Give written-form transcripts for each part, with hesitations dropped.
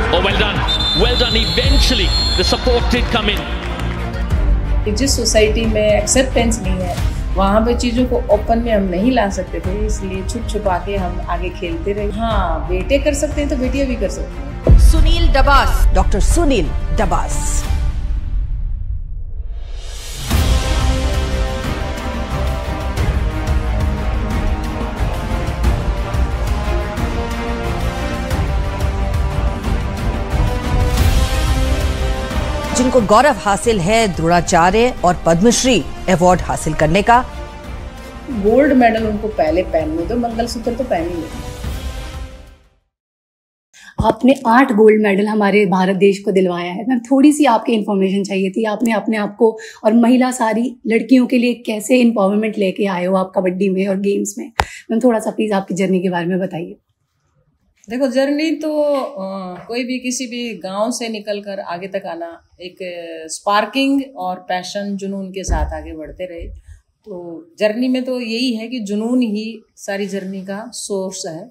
Oh, well done. Well done. Eventually, the support did come in. जिस society में acceptance नहीं है वहाँ पे चीज़ों को ओपन में हम नहीं ला सकते थे, इसलिए छुप छुपा के हम आगे खेलते रहे। हाँ, बेटे कर सकते हैं तो बेटियां भी कर सकती हैं। सुनील डबास, डॉक्टर सुनील डबास। जिनको गौरव हासिल है द्रोणाचार्य और पद्मश्री अवार्ड हासिल करने का। गोल्ड मेडल उनको पहले पहनने दो, मंगलसूत्र तो पहन ही लेते। आपने 8 गोल्ड मेडल हमारे भारत देश को दिलवाया है। मैम थोड़ी सी आपकी इन्फॉर्मेशन चाहिए थी, आपने अपने आप को और महिला सारी लड़कियों के लिए कैसे एम्पावरमेंट लेके आए हो आप कबड्डी में और गेम्स में। मैम थोड़ा सा प्लीज़ आपकी जर्नी के बारे में बताइए। देखो, जर्नी तो कोई भी किसी भी गांव से निकलकर आगे तक आना एक स्पार्किंग और पैशन जुनून के साथ आगे बढ़ते रहे। तो जर्नी में तो यही है कि जुनून ही सारी जर्नी का सोर्स है।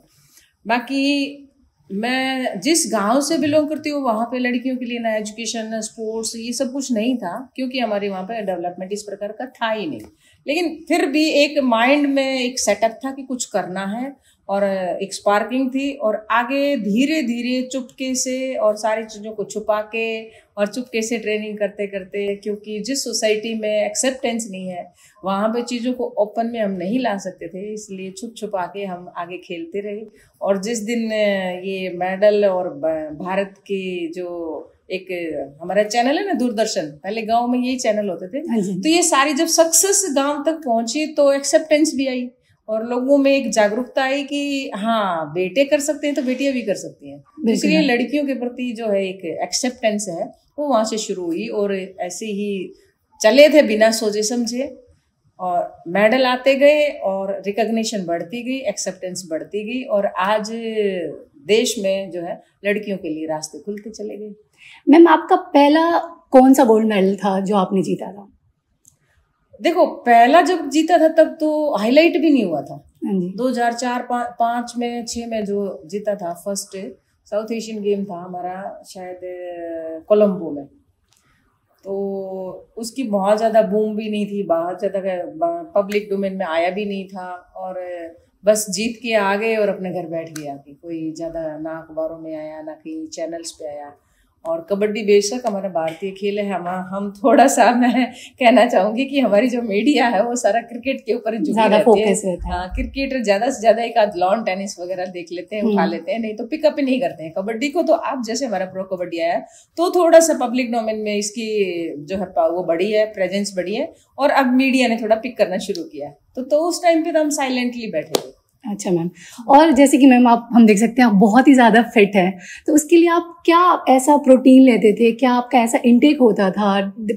बाकी मैं जिस गांव से बिलोंग करती हूँ वहाँ पे लड़कियों के लिए ना एजुकेशन ना स्पोर्ट्स ये सब कुछ नहीं था, क्योंकि हमारे वहाँ पे डेवलपमेंट इस प्रकार का था ही नहीं। लेकिन फिर भी एक माइंड में एक सेटअप था कि कुछ करना है और एक स्पार्किंग थी, और आगे धीरे धीरे चुपके से और सारी चीज़ों को छुपा के और चुपके से ट्रेनिंग करते करते, क्योंकि जिस सोसाइटी में एक्सेप्टेंस नहीं है वहाँ पे चीज़ों को ओपन में हम नहीं ला सकते थे, इसलिए छुप छुपा के हम आगे खेलते रहे। और जिस दिन ये मेडल और भारत की जो एक हमारा चैनल है ना दूरदर्शन, पहले गांव में यही चैनल होते थे, तो ये सारी जब सक्सेस गांव तक पहुंची तो एक्सेप्टेंस भी आई और लोगों में एक जागरूकता आई कि हाँ, बेटे कर सकते हैं तो बेटियां भी कर सकती हैं। इसलिए लड़कियों के प्रति जो है एक एक्सेप्टेंस है वो वहाँ से शुरू हुई, और ऐसे ही चले थे बिना सोचे समझे, और मेडल आते गए और रिकॉग्निशन बढ़ती गई, एक्सेप्टेंस बढ़ती गई, और आज देश में जो है लड़कियों के लिए रास्ते खुलते चले गए। मैम आपका पहला कौन सा गोल्ड मेडल था जो आपने जीता था? देखो, पहला जब जीता था तब तो हाईलाइट भी नहीं हुआ था। 2004-5 में 6 में जो जीता था फर्स्ट साउथ एशियन गेम था हमारा, शायद कोलंबो में, तो उसकी बहुत ज़्यादा बूम भी नहीं थी, बहुत ज़्यादा पब्लिक डोमेन में आया भी नहीं था, और बस जीत के आ गए और अपने घर बैठ गया कि कोई ज़्यादा ना अखबारों में आया ना कहीं चैनल्स पे आया। और कबड्डी बेशक हमारा भारतीय खेल है, हम थोड़ा सा, मैं कहना चाहूँगी कि हमारी जो मीडिया है वो सारा क्रिकेट के ऊपर झुकी रहती है। हाँ, क्रिकेट ज़्यादा से ज़्यादा एक आध लॉन टेनिस वगैरह देख लेते हैं, उठा लेते हैं, नहीं तो पिकअप ही नहीं करते हैं कबड्डी को। तो आप जैसे हमारा प्रो कबड्डी आया तो थोड़ा सा पब्लिक डोमेन में इसकी जो है वो बढ़ी है, प्रेजेंस बढ़ी है, और अब मीडिया ने थोड़ा पिक करना शुरू किया। तो उस टाइम पे तो हम साइलेंटली बैठे थे। अच्छा मैम, और जैसे कि मैम हम देख सकते हैं आप बहुत ही ज़्यादा फिट हैं, तो उसके लिए आप क्या ऐसा प्रोटीन लेते थे, क्या आपका ऐसा इनटेक होता था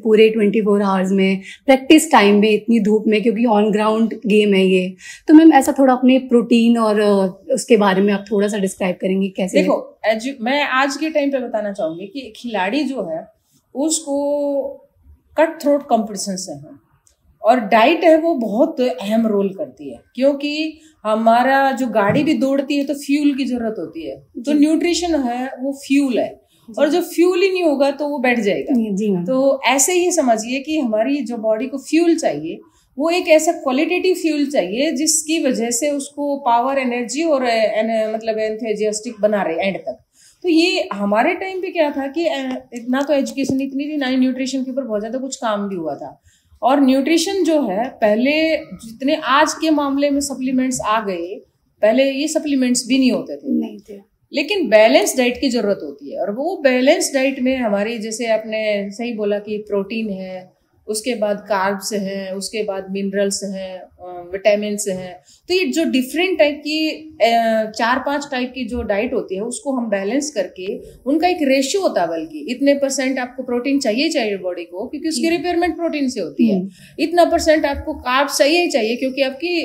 पूरे 24 आवर्स में, प्रैक्टिस टाइम में, इतनी धूप में, क्योंकि ऑन ग्राउंड गेम है ये। तो मैम ऐसा थोड़ा अपने प्रोटीन और उसके बारे में आप थोड़ा सा डिस्क्राइब करेंगे कैसे? देखो, मैं आज के टाइम पे बताना चाहूँगी कि खिलाड़ी जो है उसको कट थ्रोट कॉम्पिटिशन से है, और डाइट है वो बहुत अहम रोल करती है, क्योंकि हमारा जो गाड़ी भी दौड़ती है तो फ्यूल की जरूरत होती है, तो न्यूट्रिशन है वो फ्यूल है, और जब फ्यूल ही नहीं होगा तो वो बैठ जाएगा। तो ऐसे ही समझिए कि हमारी जो बॉडी को फ्यूल चाहिए वो एक ऐसा क्वालिटेटिव फ्यूल चाहिए जिसकी वजह से उसको पावर, एनर्जी और मतलब एंथुसियास्टिक बना रहे एंड तक। तो ये हमारे टाइम पे क्या था कि इतना तो एजुकेशन इतनी थी ना, न्यूट्रिशन के ऊपर बहुत ज्यादा कुछ काम भी हुआ था। और न्यूट्रिशन जो है, पहले जितने आज के मामले में सप्लीमेंट्स आ गए, पहले ये सप्लीमेंट्स भी नहीं होते थे, लेकिन बैलेंस डाइट की जरूरत होती है। और वो बैलेंस डाइट में हमारी, जैसे आपने सही बोला कि प्रोटीन है, उसके बाद कार्ब्स हैं, उसके बाद मिनरल्स हैं, विटामिन्स हैं, तो ये जो डिफरेंट टाइप की 4-5 टाइप की जो डाइट होती है उसको हम बैलेंस करके, उनका एक रेशियो होता है, बल्कि इतने % आपको प्रोटीन चाहिए बॉडी को, क्योंकि उसकी रिपेयरमेंट प्रोटीन से होती है, इतना % आपको कार्ब्स चाहिए क्योंकि आपकी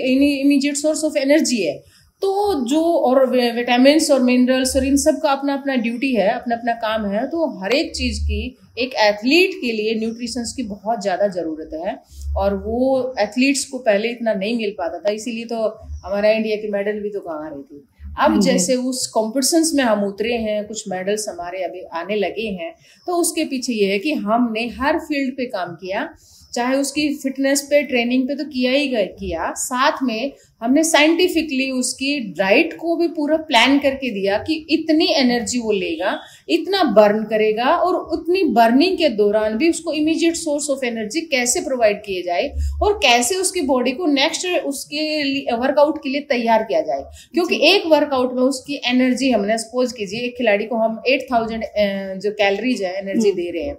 इमीडिएट सोर्स ऑफ एनर्जी है। तो जो और विटामिन्स और मिनरल्स और इन सब का अपना अपना ड्यूटी है, अपना अपना काम है। तो हर एक चीज़ की एक एथलीट के लिए न्यूट्रिशंस की बहुत ज़्यादा ज़रूरत है, और वो एथलीट्स को पहले इतना नहीं मिल पाता था, इसीलिए तो हमारा इंडिया की मेडल भी तो कहाँ आ रही थी। अब जैसे उस कॉम्पिटिशन्स में हम उतरे हैं, कुछ मेडल्स हमारे अभी आने लगे हैं, तो उसके पीछे ये है कि हमने हर फील्ड पे काम किया, चाहे उसकी फिटनेस पे, ट्रेनिंग पे तो किया ही किया, साथ में हमने साइंटिफिकली उसकी डाइट को भी पूरा प्लान करके दिया कि इतनी एनर्जी वो लेगा, इतना बर्न करेगा, और उतनी बर्निंग के दौरान भी उसको इमीडिएट सोर्स ऑफ एनर्जी कैसे प्रोवाइड किए जाए और कैसे उसकी बॉडी को नेक्स्ट उसके वर्कआउट के लिए तैयार किया जाए। क्योंकि एक वर्कआउट में उसकी एनर्जी, हमने सपोज कीजिए एक खिलाड़ी को हम 8000 जो कैलोरीज है एनर्जी दे रहे हैं,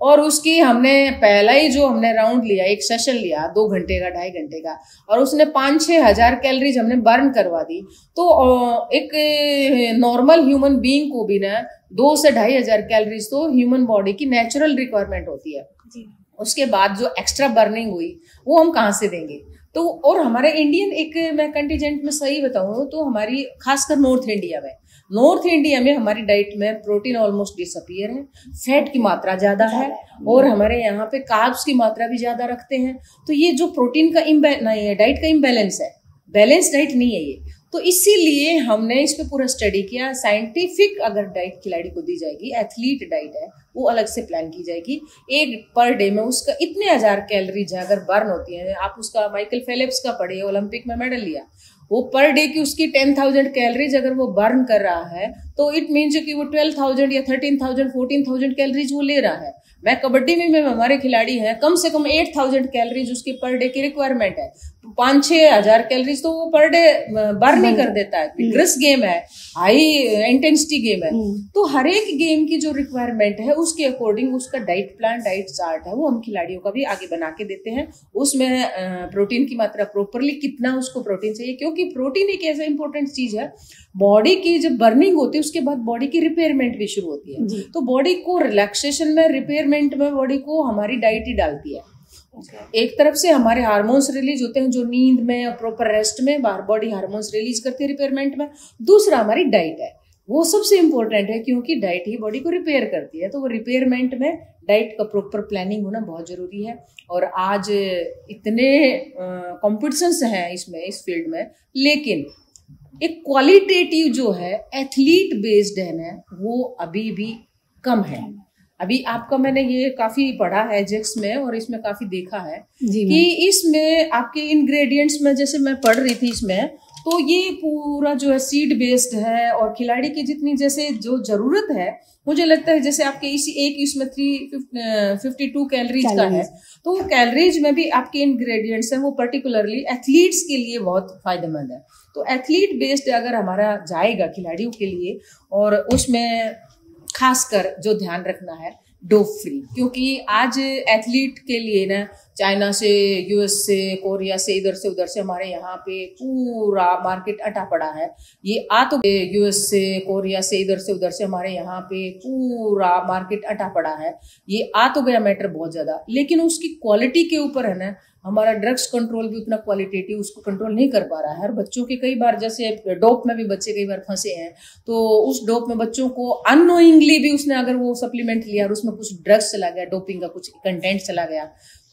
और उसकी हमने पहला ही जो हमने राउंड लिया, एक सेशन लिया 2 घंटे का, 2.5 घंटे का, और उसने 5-6 हजार कैलोरीज हमने बर्न करवा दी, तो एक नॉर्मल ह्यूमन बीइंग को भी ना 2 से 2.5 हजार कैलोरीज तो ह्यूमन बॉडी की नेचुरल रिक्वायरमेंट होती है। उसके बाद जो एक्स्ट्रा बर्निंग हुई वो हम कहाँ से देंगे? तो और हमारे इंडियन एक मैं कंटीजेंट में सही बताऊँ तो हमारी खासकर नॉर्थ इंडिया में हमारी डाइट में प्रोटीन ऑलमोस्ट डिसअपीयर है, फैट की मात्रा ज़्यादा है, और हमारे यहाँ पे कार्ब्स की मात्रा भी ज़्यादा रखते हैं। तो ये जो प्रोटीन का डाइट का इम्बैलेंस है, बैलेंस डाइट नहीं है ये। तो इसीलिए हमने इस पे पूरा स्टडी किया। साइंटिफिक अगर डाइट खिलाड़ी को दी जाएगी, एथलीट डाइट है, वो अलग से प्लान की जाएगी। एक पर डे में उसका इतने हजार कैलोरीज अगर बर्न होती है, आप उसका माइकल फेलिप्स का पढ़िए, ओलंपिक में मेडल लिया, वो पर डे की उसकी 10,000 कैलोरीज अगर वो बर्न कर रहा है तो इट मीन्स कि वो 12,000 या 13,000 14,000 कैलोरीज वो ले रहा है। मैं कबड्डी में हमारे खिलाड़ी हैं, कम से कम 8,000 कैलोरीज उसकी पर डे की रिक्वायरमेंट है, 5-6 हजार कैलोरीज तो वो पर डे बर्न ही कर देता है। विग्रस गेम है, हाई इंटेंसिटी गेम है, तो हर एक गेम की जो रिक्वायरमेंट है उसके अकॉर्डिंग उसका डाइट प्लान, डाइट चार्ट है, वो हम खिलाड़ियों का भी आगे बना के देते हैं। उसमें प्रोटीन की मात्रा प्रॉपरली कितना उसको प्रोटीन चाहिए, क्योंकि प्रोटीन एक ऐसा इंपॉर्टेंट चीज है, बॉडी की जब बर्निंग होती है उसके बाद बॉडी की रिपेयरमेंट भी शुरू होती है। तो बॉडी को रिलैक्सेशन में, रिपेयरमेंट में बॉडी को हमारी डाइट ही डालती है। एक तरफ से हमारे हार्मोन्स रिलीज होते हैं जो नींद में और प्रॉपर रेस्ट में बॉडी हार्मोन्स रिलीज करती है रिपेयरमेंट में। दूसरा हमारी डाइट है, वो सबसे इंपॉर्टेंट है, क्योंकि डाइट ही बॉडी को रिपेयर करती है। तो वो रिपेयरमेंट में डाइट का प्रॉपर प्लानिंग होना बहुत जरूरी है। और आज इतने कॉम्पिटिशन्स हैं इसमें, इस फील्ड में, लेकिन एक क्वालिटेटिव जो है एथलीट बेस्ड है ना, वो अभी भी कम है। अभी आपका मैंने ये काफी पढ़ा है जेक्स में, और इसमें काफी देखा है कि इसमें आपके इंग्रेडिएंट्स में, जैसे मैं पढ़ रही थी इसमें, तो ये पूरा जो है सीड बेस्ड है, और खिलाड़ी की जितनी जैसे जो जरूरत है, मुझे लगता है जैसे आपके इसी एक इसमें 352 कैलोरीज का है, तो वो कैलोरीज में भी आपके इंग्रेडिएंट्स हैं वो पर्टिकुलरली एथलीट्स के लिए बहुत फायदेमंद है। तो एथलीट बेस्ड अगर हमारा जाएगा खिलाड़ियों के लिए, और उसमें खासकर जो ध्यान रखना है डोप फ्री, क्योंकि आज एथलीट के लिए ना चाइना से, यूएस से, कोरिया से, इधर से उधर से हमारे यहाँ पे पूरा मार्केट अटा पड़ा है। ये आ तो यूएस से, कोरिया से, इधर से उधर से हमारे यहाँ पे पूरा मार्केट अटा पड़ा है। ये आ तो गया मैटर बहुत ज्यादा, लेकिन उसकी क्वालिटी के ऊपर है ना, हमारा ड्रग्स कंट्रोल भी उतना क्वालिटेटिव उसको कंट्रोल नहीं कर पा रहा है। और बच्चों के कई बार, जैसे डोप में भी बच्चे कई बार फंसे हैं, तो उस डोप में बच्चों को अननोइंगली भी उसने अगर वो सप्लीमेंट लिया और उसमें कुछ ड्रग्स चला गया, डोपिंग का कुछ कंटेंट चला गया,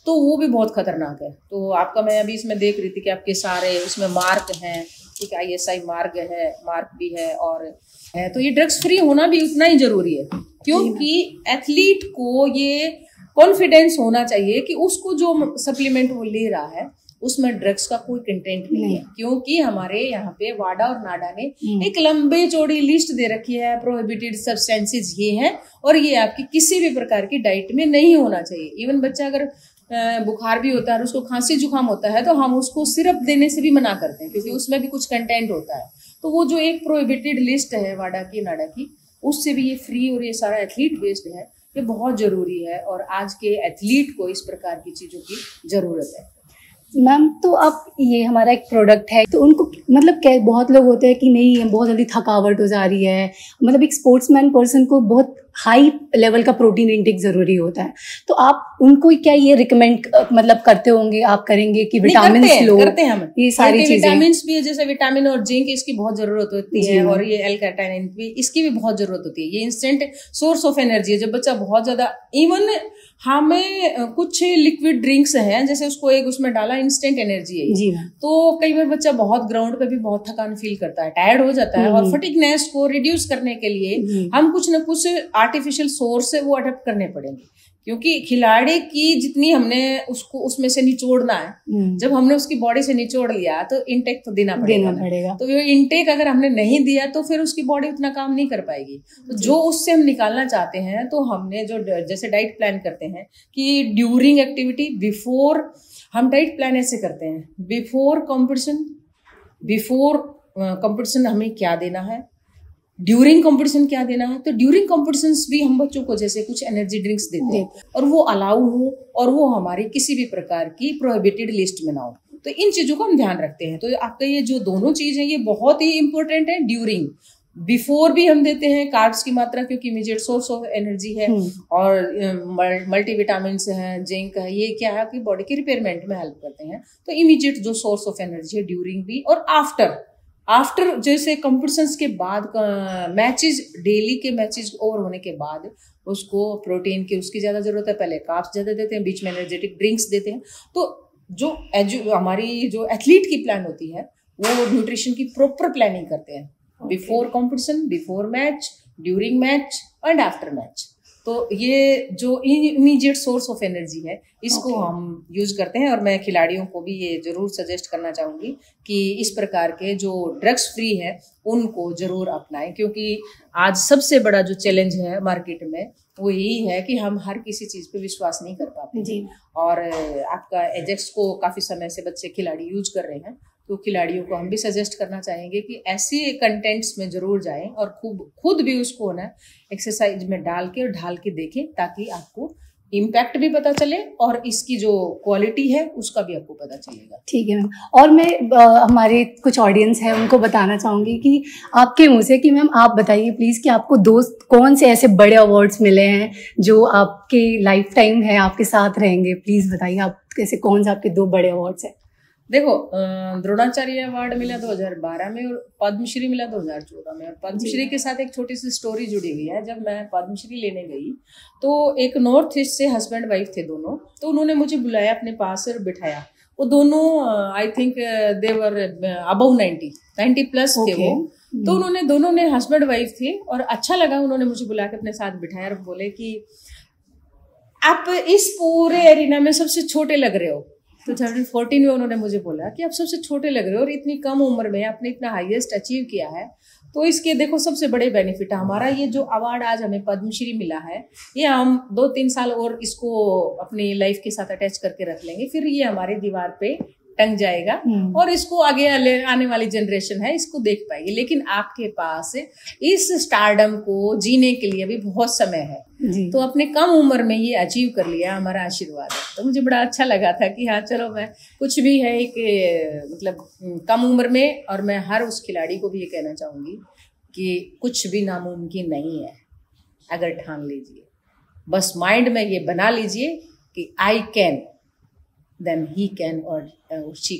तो वो भी बहुत खतरनाक है। तो आपका, मैं अभी इसमें देख रही थी कि आपके सारे उसमें मार्क हैं, ठीक है, ISI मार्क भी है, और है, तो ये ड्रग्स फ्री होना भी उतना ही जरूरी है, क्योंकि एथलीट को ये कॉन्फिडेंस होना चाहिए कि उसको जो सप्लीमेंट वो ले रहा है उसमें ड्रग्स का कोई कंटेंट नहीं है। क्योंकि हमारे यहाँ पे वाडा और नाडा ने एक लंबे चौड़ी लिस्ट दे रखी है, प्रोहिबिटेड सब्सटेंसेस ये है, और ये आपकी किसी भी प्रकार की डाइट में नहीं होना चाहिए। इवन बच्चा अगर बुखार भी होता है और उसको खांसी जुकाम होता है, तो हम उसको सिरप देने से भी मना करते हैं, क्योंकि उसमें भी कुछ कंटेंट होता है। तो वो जो एक प्रोहिबिटेड लिस्ट है वाडा की, नाडा की, उससे भी ये फ्री, और ये सारा एथलीट बेस्ड है, ये बहुत जरूरी है। और आज के एथलीट को इस प्रकार की चीजों की जरूरत है। मैम, तो अब ये हमारा एक प्रोडक्ट है, तो उनको मतलब क्या, बहुत लोग होते हैं कि नहीं बहुत जल्दी थकावट हो जा रही है, मतलब एक स्पोर्ट्समैन पर्सन को बहुत हाई लेवल का प्रोटीन इंटेक ज़रूरी होता है, तो आप उनको क्या ये रिकमेंड मतलब करते होंगे, आप करेंगे कि विटामिन लो? करते हैं हम, ये सारी चीजें। विटामिन भी है, जैसे विटामिन और जिंक, इसकी बहुत जरूरत होती है, और ये L-कार्निटिन भी, इसकी भी बहुत जरूरत होती है। ये इंस्टेंट सोर्स ऑफ एनर्जी है। जब बच्चा बहुत ज्यादा, इवन हमें कुछ लिक्विड ड्रिंक्स हैं, जैसे उसको एक उसमें डाला, इंस्टेंट एनर्जी है जी। तो कई बार बच्चा बहुत ग्राउंड पे भी बहुत थकान फील करता है, टायर्ड हो जाता है, और फटिगनेस को रिड्यूस करने के लिए हम कुछ ना कुछ आर्टिफिशियल सोर्स है वो अडेप्ट करने पड़ेंगे, क्योंकि खिलाड़ी की जितनी हमने उसको उसमें से निचोड़ना है, जब हमने उसकी बॉडी से निचोड़ लिया तो इनटेक तो देना पड़ेगा। तो ये इनटेक अगर हमने नहीं दिया तो फिर उसकी बॉडी उतना काम नहीं कर पाएगी। तो जो उससे हम निकालना चाहते हैं, तो हमने जो जैसे डाइट प्लान करते हैं कि ड्यूरिंग एक्टिविटी, बिफोर, हम डाइट प्लान ऐसे करते हैं, बिफोर कंपटीशन हमें क्या देना है, ड्यूरिंग कंपटीशन क्या देना है। तो ड्यूरिंग कंपटीशंस भी हम बच्चों को जैसे कुछ एनर्जी ड्रिंक्स देते हैं, और वो अलाउ हो, और वो हमारी किसी भी प्रकार की प्रोहिबिटेड लिस्ट में ना हो। तो इन चीजों को हम ध्यान रखते हैं। तो आपका ये जो दोनों चीज है, ये बहुत ही इंपॉर्टेंट है। ड्यूरिंग, बिफोर भी हम देते हैं कार्ब्स की मात्रा, क्योंकि इमीडिएट सोर्स ऑफ एनर्जी है, और मल्टीविटामिन है, जिंक है, ये क्या है कि बॉडी की रिपेयरमेंट में हेल्प करते हैं। तो इमीडिएट जो सोर्स ऑफ एनर्जी है, ड्यूरिंग भी, और आफ्टर जैसे कॉम्पिटिशन्स के बाद, मैचेस, डेली के मैचेस ओवर होने के बाद उसको प्रोटीन की उसकी ज्यादा जरूरत है, पहले कार्ब्स ज्यादा देते हैं, बीच में एनर्जेटिक ड्रिंक्स देते हैं। तो जो हमारी जो एथलीट की प्लान होती है, वो न्यूट्रिशन की प्रॉपर प्लानिंग करते हैं, before competition, before match, during match and after match. तो ये जो इमीडिएट सोर्स ऑफ एनर्जी है, इसको हम यूज करते हैं। और मैं खिलाड़ियों को भी ये जरूर सजेस्ट करना चाहूंगी कि इस प्रकार के जो ड्रग्स फ्री है उनको जरूर अपनाएं, क्योंकि आज सबसे बड़ा जो चैलेंज है मार्केट में वो यही है कि हम हर किसी चीज पे विश्वास नहीं कर पाते जी। और आपका एजेक्स को काफी समय से बच्चे खिलाड़ी यूज कर रहे हैं, तो खिलाड़ियों को हम भी सजेस्ट करना चाहेंगे कि ऐसे कंटेंट्स में जरूर जाएं, और खुद भी उसको ना एक्सरसाइज में डाल के देखें, ताकि आपको इम्पैक्ट भी पता चले और इसकी जो क्वालिटी है उसका भी आपको पता चलेगा। ठीक है मैम। और मैं हमारे कुछ ऑडियंस है उनको बताना चाहूँगी कि आपके मुँह से कि मैम आप बताइए प्लीज़ कि आपको दोस्त कौन से ऐसे बड़े अवार्ड्स मिले हैं जो आपके लाइफ टाइम है, आपके साथ रहेंगे, प्लीज़ बताइए आप कैसे, कौन से आपके 2 बड़े अवार्ड्स हैं? देखो, द्रोणाचार्य अवार्ड मिला 2012 में, और पद्मश्री मिला 2014 में। और पद्मश्री के साथ एक छोटी सी स्टोरी जुड़ी हुई है। जब मैं पद्मश्री लेने गई तो एक नॉर्थ ईस्ट से हस्बैंड वाइफ थे दोनों, तो उन्होंने मुझे बुलाया अपने पास और बिठाया। वो दोनों I think they were above 90 plus थे वो। तो उन्होंने, दोनों ने हस्बैंड वाइफ थे, और अच्छा लगा, उन्होंने मुझे बुला के अपने साथ बिठाया और बोले कि आप इस पूरे एरिना में सबसे छोटे लग रहे हो। 2014 में उन्होंने मुझे बोला कि आप सबसे छोटे लग रहे हो, और इतनी कम उम्र में आपने इतना हाईएस्ट अचीव किया है, तो इसके देखो सबसे बड़े बेनिफिट है हमारा ये जो अवार्ड आज हमें पद्मश्री मिला है, ये हम 2-3 साल और इसको अपनी लाइफ के साथ अटैच करके रख लेंगे, फिर ये हमारी दीवार पे टंग जाएगा, और इसको आगे आने वाली जनरेशन है इसको देख पाएगी। लेकिन आपके पास इस स्टारडम को जीने के लिए भी बहुत समय है, तो अपने कम उम्र में ये अचीव कर लिया, हमारा आशीर्वाद है। तो मुझे बड़ा अच्छा लगा था कि हाँ चलो, मैं कुछ भी है एक मतलब कम उम्र में, और मैं हर उस खिलाड़ी को भी ये कहना चाहूंगी कि कुछ भी नामुमकिन नहीं है अगर ठान लीजिए, बस माइंड में ये बना लीजिए कि I can, then he can or she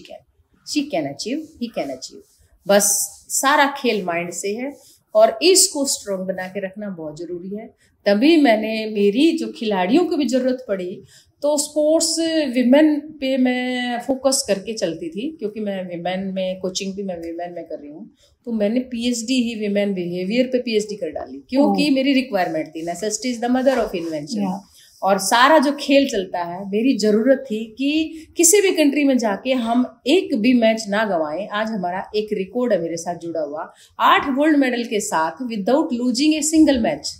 can achieve, he can achieve। बस सारा खेल माइंड से है, और इसको स्ट्रॉन्ग बना के रखना बहुत जरूरी है। तभी मैंने, मेरी जो खिलाड़ियों को भी जरूरत पड़ी तो स्पोर्ट्स विमेन पे मैं फोकस करके चलती थी, क्योंकि मैं विमेन में कोचिंग भी मैं विमेन में कर रही हूँ। तो मैंने पीएचडी ही विमेन बिहेवियर पे पीएचडी कर डाली, क्योंकि मेरी रिक्वायरमेंट थी, necessity is the mother of invention. और सारा जो खेल चलता है, मेरी जरूरत थी कि किसी भी कंट्री में जाके हम एक भी मैच ना गंवाएं। आज हमारा एक रिकॉर्ड है मेरे साथ जुड़ा हुआ, 8 गोल्ड मेडल के साथ without losing a single match.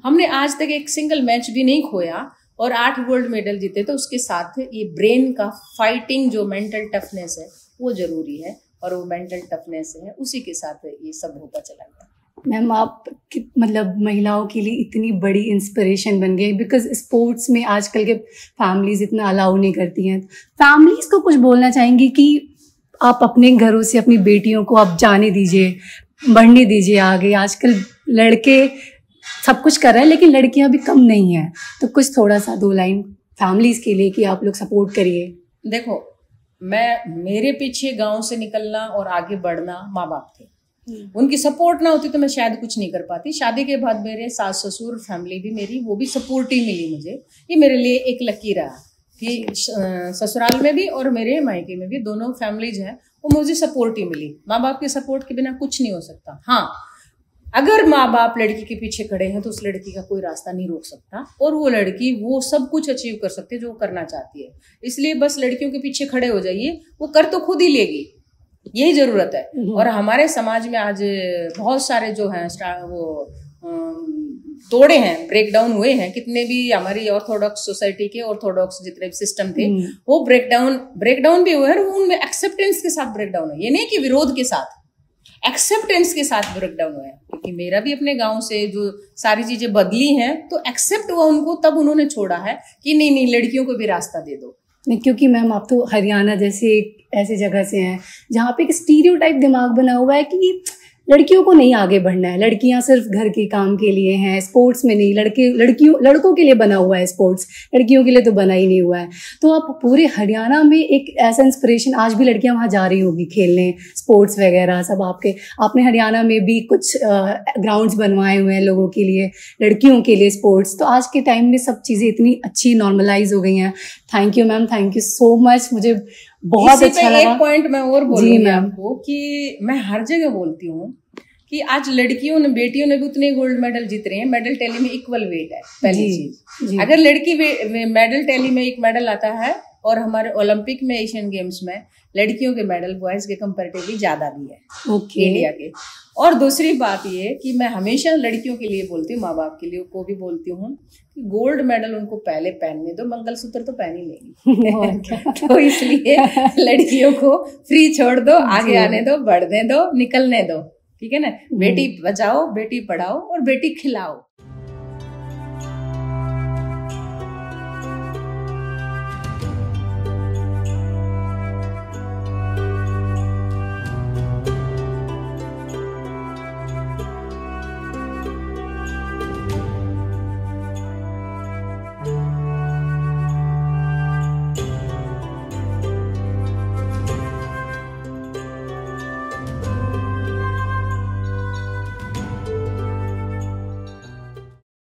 हमने आज तक एक सिंगल मैच भी नहीं खोया और 8 गोल्ड मेडल जीते। तो उसके साथ ये ब्रेन का फाइटिंग जो मेंटल टफनेस है वो जरूरी है, और वो मेंटल टफनेस है, उसी के साथ ये सब होता चला गया। मैम आप मतलब महिलाओं के लिए इतनी बड़ी इंस्पिरेशन बन गई, बिकॉज स्पोर्ट्स में आजकल के फैमिलीज इतना अलाउ नहीं करती हैं। फैमिलीज को कुछ बोलना चाहेंगी कि आप अपने घरों से अपनी बेटियों को आप जाने दीजिए, बढ़ने दीजिए आगे। आजकल लड़के सब कुछ कर रहे हैं, लेकिन लड़कियां भी कम नहीं हैं, तो कुछ थोड़ा सा 2 लाइन फैमिलीज के लिए कि आप लोग सपोर्ट करिए? देखो, मेरे पीछे गांव से निकलना और आगे बढ़ना माँ बाप थे। उनकी सपोर्ट ना होती तो मैं शायद कुछ नहीं कर पाती। शादी के बाद मेरे सास ससुर फैमिली भी मेरी वो भी सपोर्टिव मिली मुझे। ये मेरे लिए एक लकी रहा कि ससुराल में भी और मेरे मायके में भी दोनों फैमिलीज हैं वो मुझे सपोर्टिव मिली। माँ बाप के सपोर्ट के बिना कुछ नहीं हो सकता। हाँ, अगर माँ बाप लड़की के पीछे खड़े हैं तो उस लड़की का कोई रास्ता नहीं रोक सकता और वो लड़की वो सब कुछ अचीव कर सकती है जो वो करना चाहती है। इसलिए बस लड़कियों के पीछे खड़े हो जाइए, वो कर तो खुद ही लेगी, यही जरूरत है। और हमारे समाज में आज बहुत सारे जो हैं वो तोड़े हैं, ब्रेक डाउन हुए हैं। कितने भी हमारी ऑर्थोडॉक्स सोसाइटी के ऑर्थोडॉक्स जितने भी सिस्टम थे वो ब्रेक डाउन भी हुए हैं। उनमें एक्सेप्टेंस के साथ ब्रेक डाउन है, ये नहीं कि विरोध के साथ, एक्सेप्टेंस के साथ ब्रेक डाउन हुआ है। क्योंकि मेरा भी अपने गांव से जो सारी चीजें बदली हैं तो एक्सेप्ट हुआ उनको, तब उन्होंने छोड़ा है कि नहीं लड़कियों को भी रास्ता दे दो। क्योंकि मैम आप तो हरियाणा जैसे ऐसी जगह से हैं जहाँ पे एक स्टीरियोटाइप दिमाग बना हुआ है कि लड़कियों को नहीं आगे बढ़ना है, लड़कियां सिर्फ घर के काम के लिए हैं, स्पोर्ट्स में नहीं। लड़कों के लिए बना हुआ है स्पोर्ट्स, लड़कियों के लिए तो बना ही नहीं हुआ है। तो आप पूरे हरियाणा में एक ऐसा इंस्पिरेशन, आज भी लड़कियां वहाँ जा रही होगी खेलने, स्पोर्ट्स वगैरह सब आपने हरियाणा में भी कुछ ग्राउंड्स बनवाए हुए हैं लोगों के लिए, लड़कियों के लिए स्पोर्ट्स। तो आज के टाइम में सब चीज़ें इतनी अच्छी नॉर्मलाइज हो गई हैं। Thank you ma'am, thank you so much. मुझे बहुत अच्छा लगा। एक पॉइंट मैं और बोलूंगी आपको कि मैं हर जगह बोलती हूँ कि आज लड़कियों ने, बेटियों ने भी उतने गोल्ड मेडल जीत रहे हैं। मेडल टैली में इक्वल वेट है, पहली चीज। अगर लड़की मेडल टैली में एक मेडल आता है और हमारे ओलंपिक में, एशियन गेम्स में लड़कियों के मेडल बॉयज के कंपैरेटिवली ज्यादा भी है इंडिया के। और दूसरी बात ये कि मैं हमेशा लड़कियों के लिए बोलती हूँ, माँ बाप के लिए को भी बोलती हूँ कि गोल्ड मेडल उनको पहले पहनने दो, मंगलसूत्र तो पहन ही लेंगी। तो इसलिए लड़कियों को फ्री छोड़ दो, आगे आने दो, बढ़ने दो, निकलने दो, ठीक है ना। बेटी बचाओ, बेटी पढ़ाओ और बेटी खिलाओ।